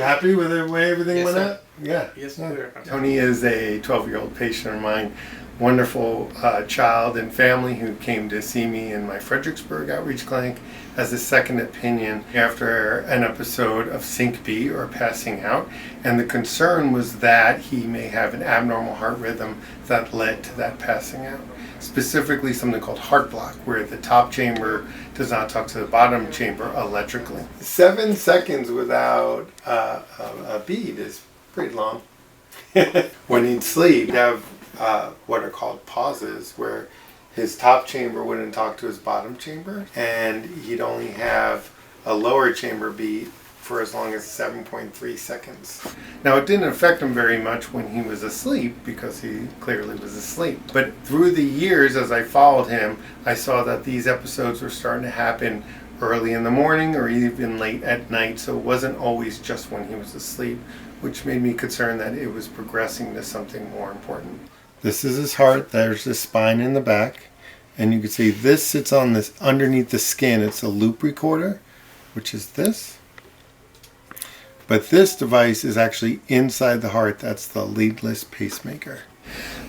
You happy with the way everything went out? Yeah. Yes, yeah. Tony is a 12-year-old patient of mine. Wonderful child and family who came to see me in my Fredericksburg outreach clinic as a second opinion after an episode of syncope or passing out. And the concern was that he may have an abnormal heart rhythm that led to that passing out. Specifically something called heart block, where the top chamber does not talk to the bottom chamber electrically. 7 seconds without a beat is pretty long. When he'd sleep, he'd have what are called pauses, where his top chamber wouldn't talk to his bottom chamber, and he'd only have a lower chamber beat for as long as 7.3 seconds. Now, it didn't affect him very much when he was asleep, because he clearly was asleep. But through the years, as I followed him, I saw that these episodes were starting to happen early in the morning or even late at night, so it wasn't always just when he was asleep, which made me concerned that it was progressing to something more important. This is his heart. There's the spine in the back, and you can see this sits on this underneath the skin. It's a loop recorder, which is this. But this device is actually inside the heart. That's the leadless pacemaker.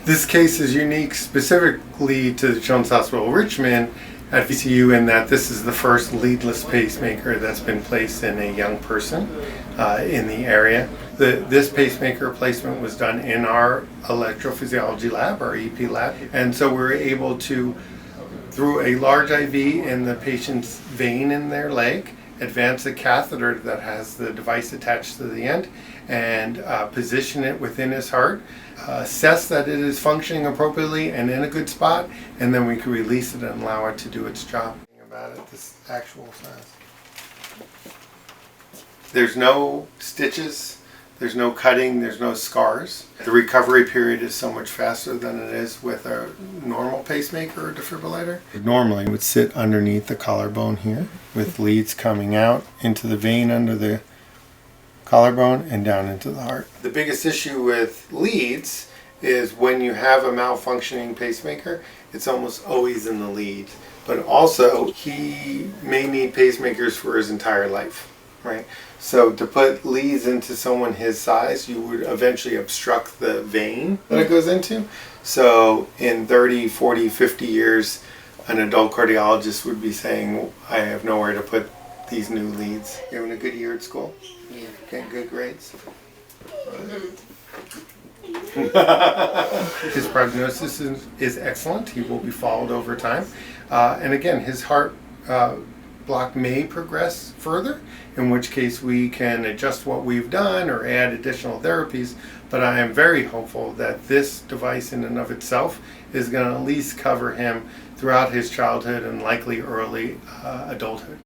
This case is unique specifically to the Children's Hospital of Richmond at VCU in that this is the first leadless pacemaker that's been placed in a young person in the area. This pacemaker placement was done in our electrophysiology lab, our EP lab, and so we were able to, through a large IV in the patient's vein in their leg, advance a catheter that has the device attached to the end and position it within his heart, assess that it is functioning appropriately and in a good spot, and then we can release it and allow it to do its job. About it, this actual size. There's no stitches, there's no cutting, there's no scars. The recovery period is so much faster than it is with a normal pacemaker or defibrillator. Normally it would sit underneath the collarbone here with leads coming out into the vein under the collarbone and down into the heart. The biggest issue with leads is when you have a malfunctioning pacemaker, it's almost always in the lead. But also, he may need pacemakers for his entire life, right? So to put leads into someone his size, you would eventually obstruct the vein that it goes into. So in 30, 40, 50 years, an adult cardiologist would be saying, I have nowhere to put these new leads. You having a good year at school? Yeah. Getting good grades? His prognosis is excellent. He will be followed over time. And again, his heart block may progress further, in which case we can adjust what we've done or add additional therapies. But I am very hopeful that this device in and of itself is going to at least cover him throughout his childhood and likely early adulthood.